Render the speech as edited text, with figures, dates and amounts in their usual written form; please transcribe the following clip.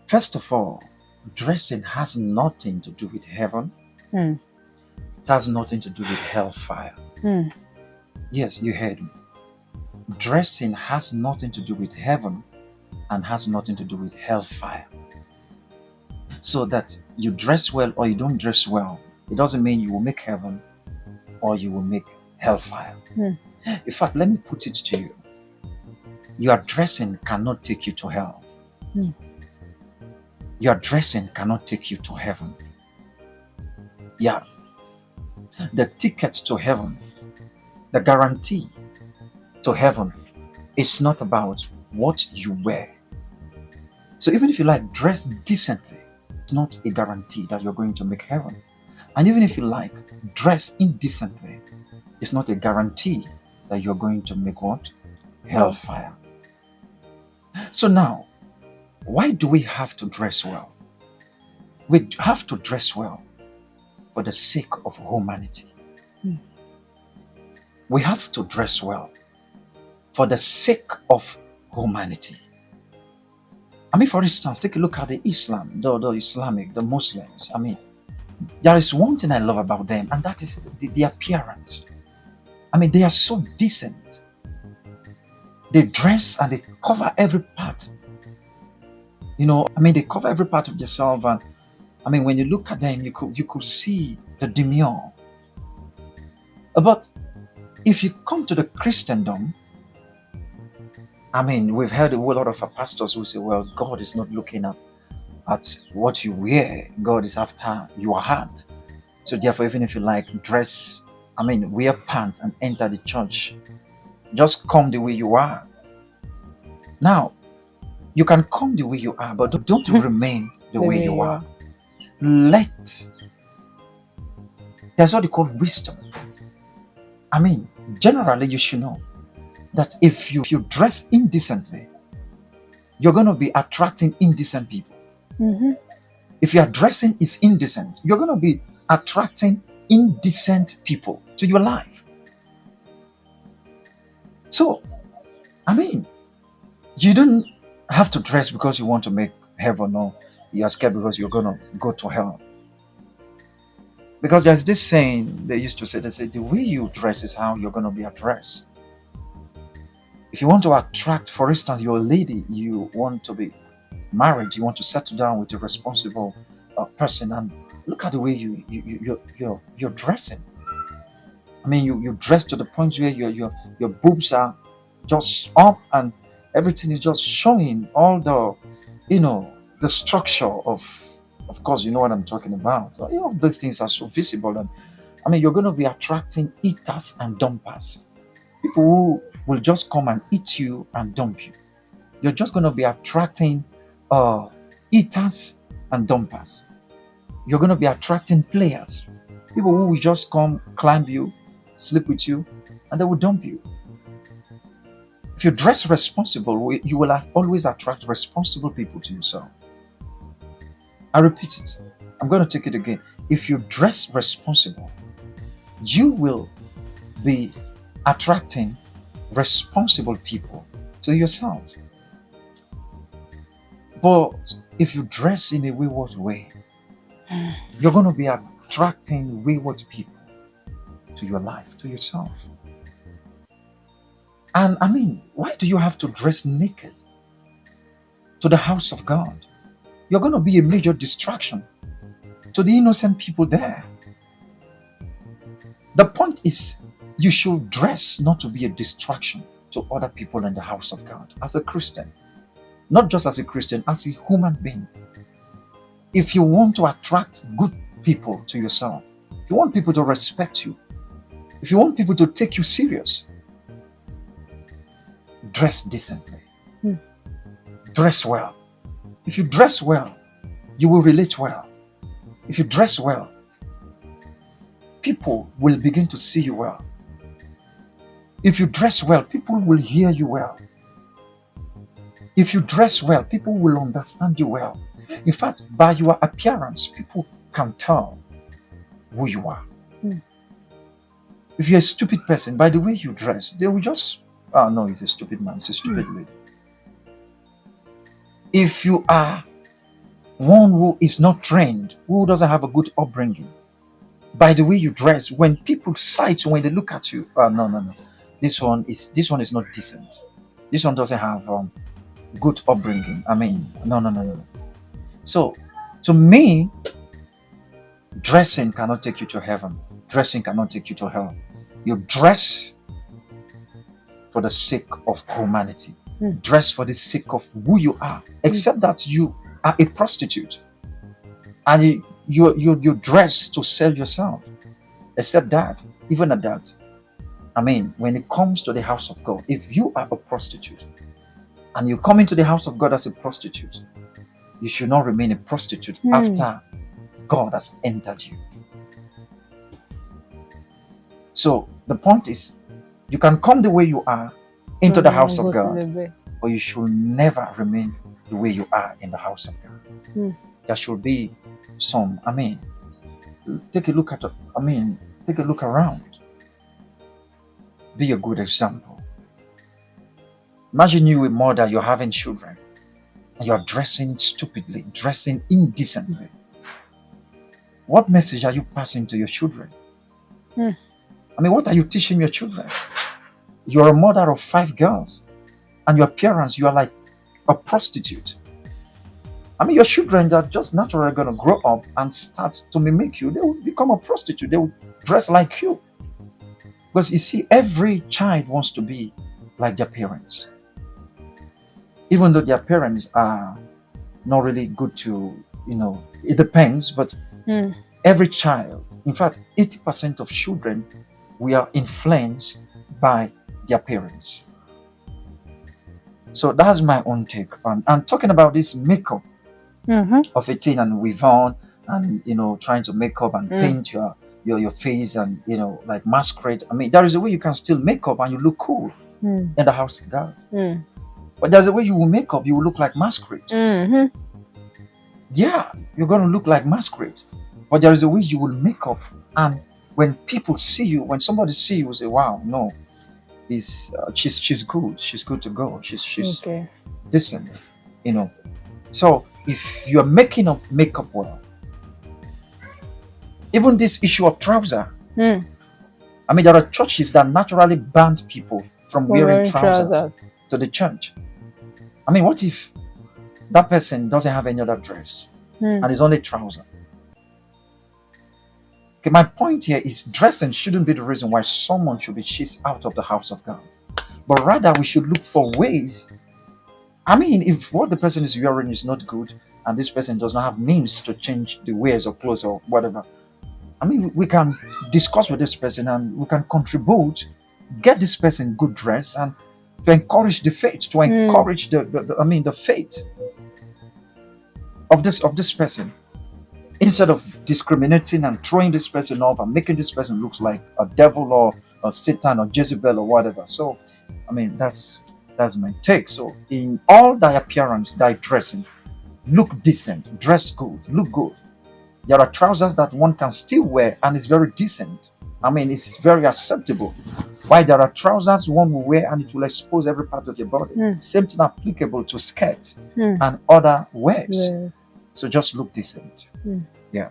First of all, dressing has nothing to do with heaven. Mm. It has nothing to do with hellfire. Mm. Yes, you heard me. Dressing has nothing to do with heaven and has nothing to do with hellfire. So that you dress well or you don't dress well, it doesn't mean you will make heaven or you will make hellfire. Mm. In fact, let me put it to you. Your dressing cannot take you to hell. Mm. Your dressing cannot take you to heaven. Yeah, the ticket to heaven, the guarantee to heaven is not about what you wear. So even if you like dress decently, it's not a guarantee that you're going to make heaven. And even if you like dress indecently, it's not a guarantee that you're going to make what? Well. Hellfire. So now, why do we have to dress well? We have to dress well for the sake of humanity. Mm. We have to dress well for the sake of humanity. I mean, for instance, take a look at the Islam, the Islamic, the Muslims. I mean, there is one thing I love about them, and that is the appearance. I mean, they are so decent. They dress and they cover every part. I mean, they cover every part of themselves, and I mean, when you look at them, you could see the demure. But if you come to the Christendom, I mean, we've heard a whole lot of our pastors who say, well, God is not looking at what you wear. God is after your heart. So therefore, even if you like dress, I mean, wear pants and enter the church, just come the way you are. Now, you can come the way you are, but don't remain the The way way you you are. are. That's what they call wisdom. I mean, generally, you should know that if you dress indecently, you're going to be attracting indecent people. Mm-hmm. If your dressing is indecent, you're going to be attracting indecent people to your life. So, I mean, you don't have to dress because you want to make heaven or you're scared because you're going to go to hell. Because there's this saying they used to say, they say, the way you dress is how you're going to be addressed. If you want to attract, for instance, you're a lady, you want to be married, you want to settle down with a responsible person, and look at the way you're dressing. I mean, you dress to the point where your boobs are just up and everything is just showing all the structure of course, you know what I'm talking about. So, those things are so visible, and I mean, you're going to be attracting eaters and dumpers, people who will just come and eat you and dump you. You're just going to be attracting uh, eaters and dumpers. You're going to be attracting players, people who will just come, climb you, sleep with you, and they will dump you. If you dress responsible, you will always attract responsible people to yourself. I repeat it. I'm going to take it again. If you dress responsible, you will be attracting responsible people to yourself. But if you dress in a wayward way, you're going to be attracting wayward people to your life, to yourself. And I mean, why do you have to dress naked to the house of God? You're going to be a major distraction to the innocent people there. The point is, you should dress not to be a distraction to other people in the house of God as a Christian. Not just as a Christian, as a human being. If you want to attract good people to yourself, if you want people to respect you, if you want people to take you serious, dress decently. Hmm. Dress well. If you dress well, you will relate well. If you dress well, people will begin to see you well. If you dress well, people will hear you well. If you dress well, people will understand you well. In fact, by your appearance, people can tell who you are. Hmm. If you're a stupid person, by the way you dress, they will just, oh no, he's a stupid man, he's a stupid lady. If you are one who is not trained, who doesn't have a good upbringing. By the way you dress, when people sight you, when they look at you, no, no, no, this one is not decent. This one doesn't have good upbringing. I mean, no, no, no, no. So, to me, dressing cannot take you to heaven. Dressing cannot take you to hell. You dress for the sake of humanity. Dress for the sake of who you are. Except that you are a prostitute and you dress to sell yourself. Except that, even at that, I mean, when it comes to the house of God, if you are a prostitute and you come into the house of God as a prostitute, you should not remain a prostitute after God has entered you. So the point is, you can come the way you are into the house of God, but you should never remain the way you are in the house of God. There should be some, I mean, take a look around. Be a good example. Imagine you a mother, you're having children, and you're dressing stupidly, dressing indecently. What message are you passing to your children? I mean, what are you teaching your children? You're a mother of 5 girls, and your parents, you are like a prostitute. I mean, your children are just naturally going to grow up and start to mimic you. They will become a prostitute. They will dress like you. Because you see, every child wants to be like their parents. Even though their parents are not really good to, it depends, but every child, in fact, 80% of children, we are influenced by their parents. So that's my own take on. And talking about this makeup of a teen and weave on and trying to make up and paint your face and like masquerade. I mean, there is a way you can still make up and you look cool in the house of God. But there's a way you will make up, you will look like masquerade. Yeah, you're going to look like masquerade. But there is a way you will make up, and when people see you, when somebody see you, will say, "Wow, no, she's good. She's good to go. She's decent." So if you're making up makeup well, even this issue of trouser. I mean, there are churches that naturally ban people from wearing trousers to the church. I mean, what if that person doesn't have any other dress and it's only trouser? Okay, my point here is dressing shouldn't be the reason why someone should be chased out of the house of God, but rather we should look for ways. I mean, if what the person is wearing is not good and this person does not have means to change the wears or clothes or whatever, I mean, we can discuss with this person and we can contribute, get this person good dress and to encourage the faith, to encourage the faith of this person, instead of discriminating and throwing this person off and making this person look like a devil or a Satan or Jezebel or whatever. So, I mean, that's my take. So, in all thy appearance, thy dressing, look decent, dress good, look good. There are trousers that one can still wear and it's very decent. I mean, it's very acceptable. Why there are trousers one will wear and it will expose every part of your body. Same thing applicable to skirts and other wears. So just look decent. Yeah.